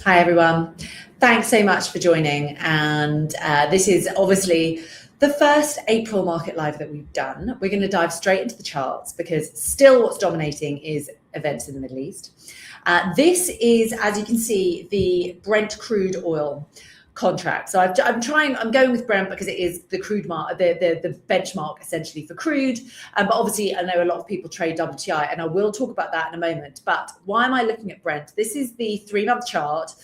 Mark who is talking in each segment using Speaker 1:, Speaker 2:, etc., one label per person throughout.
Speaker 1: Hi, everyone. Thanks so much for joining. And this is obviously the first April market live that we've done. We're going to dive straight into the charts because still what's dominating is events in the Middle East. This is, as you can see, the Brent crude oil contract. So I'm going with Brent because it is the crude the benchmark essentially for crude. But obviously I know a lot of people trade WTI, and I will talk about that in a moment. But why am I looking at Brent? This is the 3-month chart.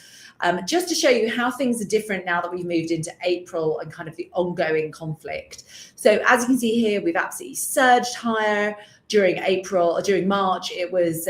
Speaker 1: Just to show you how things are different now that we've moved into April and kind of the ongoing conflict. So as you can see here, we've absolutely surged higher during April. During March, it was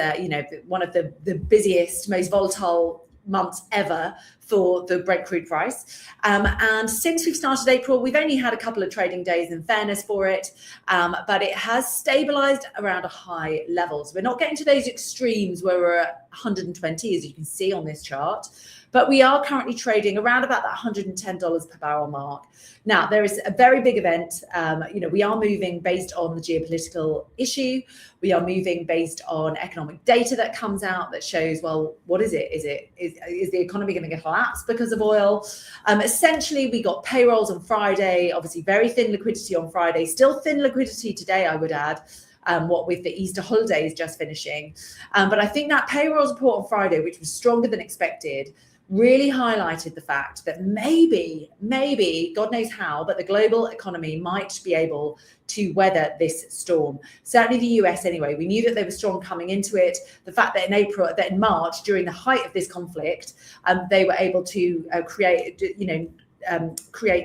Speaker 1: one of the busiest, most volatile months ever for the Brent crude price. And since we've started April, we've only had a couple of trading days in fairness for it, but it has stabilized around a high level. So we're not getting to those extremes where we're at 120, as you can see on this chart. But we are currently trading around about that $110 per barrel mark. Now, there is a very big event. We are moving based on the geopolitical issue. We are moving based on economic data that comes out that shows, well, what is it? Is the economy going to collapse because of oil? Essentially, we got payrolls on Friday, obviously very thin liquidity on Friday, still thin liquidity today, I would add. What with the Easter holidays just finishing. But I think that payrolls report on Friday, which was stronger than expected, really highlighted the fact that maybe, God knows how, but the global economy might be able to weather this storm. Certainly the US anyway. We knew that they were strong coming into it. The fact that in March, during the height of this conflict, they were able to create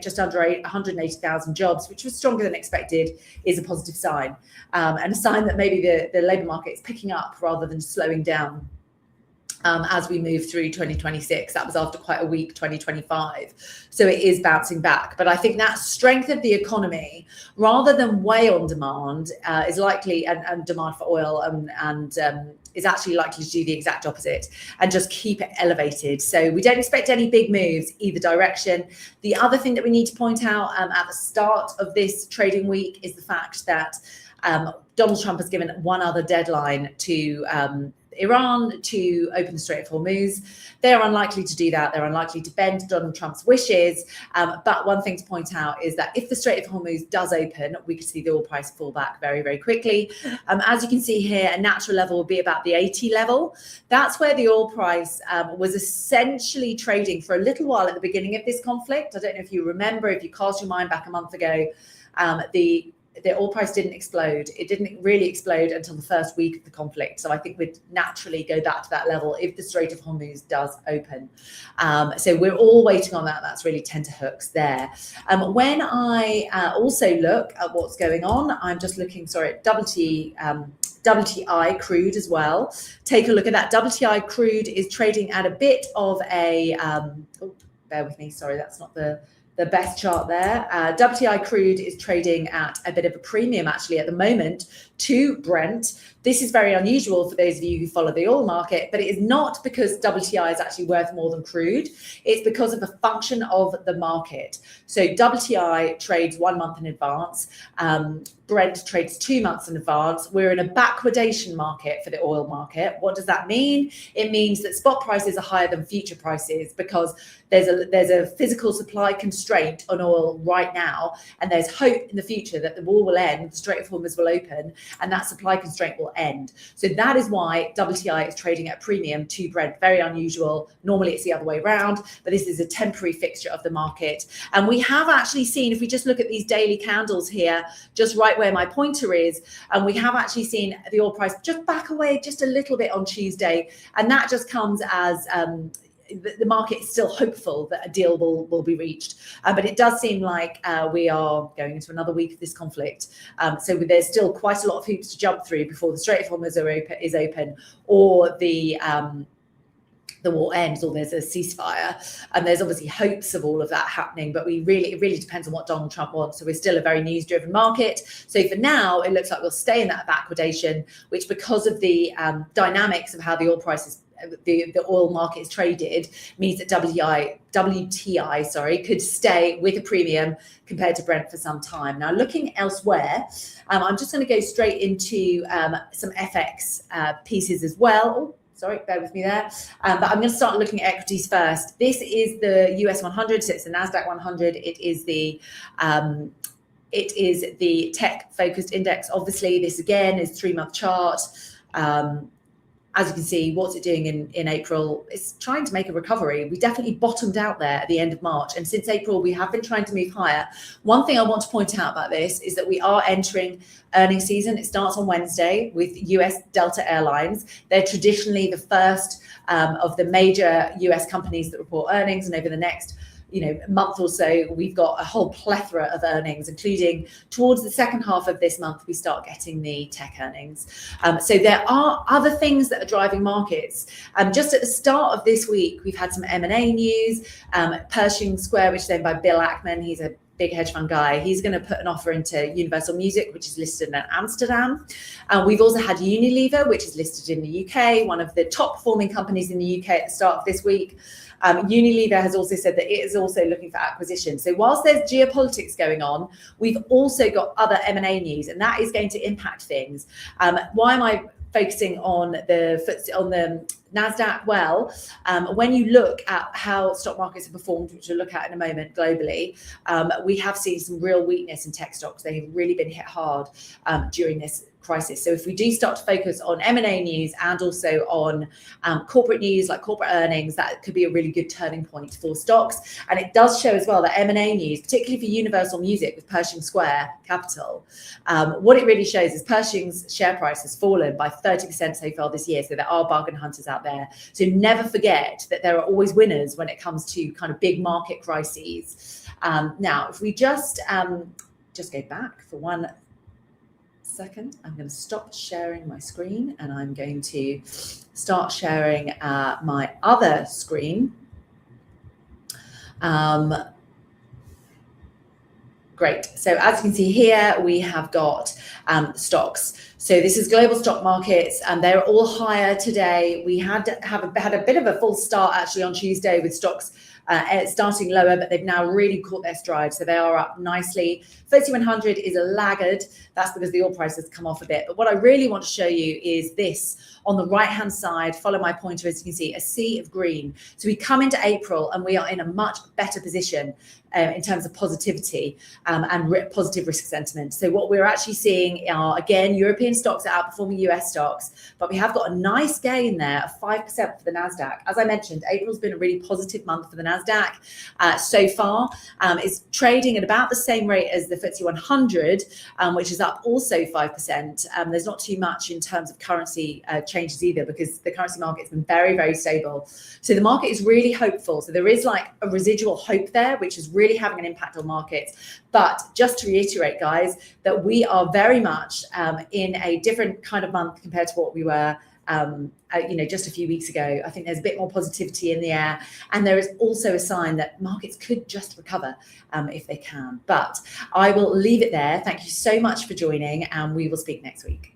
Speaker 1: just under 180,000 jobs, which was stronger than expected, is a positive sign. And a sign that maybe the labour market is picking up rather than slowing down. As we move through 2026. That was after quite a weak 2025. So it is bouncing back. But I think that strength of the economy, rather than weigh on demand, is likely, and demand for oil, and is actually likely to do the exact opposite and just keep it elevated. So we don't expect any big moves either direction. The other thing that we need to point out at the start of this trading week is the fact that Donald Trump has given one other deadline to Iran to open the Strait of Hormuz. They're unlikely to do that. They're unlikely to bend Donald Trump's wishes. But one thing to point out is that if the Strait of Hormuz does open, we could see the oil price fall back very, very quickly. As you can see here, a natural level will be about the 80 level. That's where the oil price was essentially trading for a little while at the beginning of this conflict. I don't know if you remember, if you cast your mind back a month ago, the oil price didn't explode. It didn't really explode until the first week of the conflict. So I think we'd naturally go back to that level if the Strait of Hormuz does open. So we're all waiting on that. That's really tenterhooks there. When I also look at what's going on, I'm just looking, at WTI crude as well. Take a look at that. WTI crude is trading at a bit of a, bear with me, sorry, that's not the best chart there. WTI crude is trading at a bit of a premium actually at the moment to Brent. This is very unusual for those of you who follow the oil market, but it is not because WTI is actually worth more than crude. It's because of the function of the market. So WTI trades 1 month in advance. Brent trades 2 months in advance. We're in a backwardation market for the oil market. What does that mean? It means that spot prices are higher than future prices because there's a physical supply constraint on oil right now, and there's hope in the future that the war will end, the Strait of Hormuz will open, and that supply constraint will end. So that is why WTI is trading at a premium to Brent. Very unusual. Normally it's the other way around, but this is a temporary fixture of the market. And we have actually seen, if we just look at these daily candles here, just right where my pointer is, and we have actually seen the oil price just back away just a little bit on Tuesday. And that just comes as the market is still hopeful that a deal will be reached. But it does seem like we are going into another week of this conflict. So there's still quite a lot of hoops to jump through before the Strait of Hormuz is open, or the war ends, or there's a ceasefire. And there's obviously hopes of all of that happening, but it really depends on what Donald Trump wants. So we're still a very news-driven market. So for now, it looks like we'll stay in that backwardation, which, because of the dynamics of how the oil prices, the oil market is traded, means that WTI could stay with a premium compared to Brent for some time. Now, looking elsewhere, I'm just going to go straight into some FX pieces as well. Sorry, bear with me there. But I'm going to start looking at equities first. This is the US 100, so it's the NASDAQ 100. It is the tech-focused index. Obviously, this again is 3-month chart. As you can see, what's it doing in April? It's trying to make a recovery. We definitely bottomed out there at the end of March. And since April, we have been trying to move higher. One thing I want to point out about this is that we are entering earnings season. It starts on Wednesday with US Delta Airlines. They're traditionally the first of the major US companies that report earnings. And over the next month or so, we've got a whole plethora of earnings, including towards the second half of this month, we start getting the tech earnings. So there are other things that are driving markets. Just at the start of this week, we've had some M&A news. Pershing Square, which is owned by Bill Ackman, he's a big hedge fund guy. He's going to put an offer into Universal Music, which is listed in Amsterdam. We've also had Unilever, which is listed in the UK, one of the top performing companies in the UK at the start of this week. Unilever has also said that it is also looking for acquisition. So whilst there's geopolitics going on, we've also got other M&A news, and that is going to impact things. Why am I focusing on the NASDAQ? Well, when you look at how stock markets have performed, which we'll look at in a moment globally, we have seen some real weakness in tech stocks. They have really been hit hard during this crisis. So if we do start to focus on M&A news and also on corporate news like corporate earnings, that could be a really good turning point for stocks. And it does show as well that M&A news, particularly for Universal Music with Pershing Square Capital, what it really shows is Pershing's share price has fallen by 30% so far this year. So there are bargain hunters out there. So never forget that there are always winners when it comes to kind of big market crises. Now, if we just go back for 1 second, I'm going to stop sharing my screen and I'm going to start sharing my other screen. Great. So as you can see here, we have got stocks. So this is global stock markets, and they're all higher today. We had a bit of a false start actually on Tuesday with stocks starting lower, but they've now really caught their stride. So they are up nicely. FTSE 100 is a laggard. That's because the oil price has come off a bit. But what I really want to show you is this. On the right-hand side, follow my pointer, as you can see, a sea of green. So we come into April and we are in a much better position in terms of positivity and positive risk sentiment. So what we're actually seeing are, again, European stocks are outperforming US stocks, but we have got a nice gain there of 5% for the NASDAQ. As I mentioned, April's been a really positive month for the NASDAQ so far. It's trading at about the same rate as the FTSE 100, which is up also 5%. There's not too much in terms of currency changes either, because the currency market's been very, very stable. So the market is really hopeful. So there is like a residual hope there, which is really having an impact on markets. But just to reiterate, guys, that we are very much in a different kind of month compared to what we were just a few weeks ago. I think there's a bit more positivity in the air, and there is also a sign that markets could just recover if they can. But I will leave it there. Thank you so much for joining, and we will speak next week.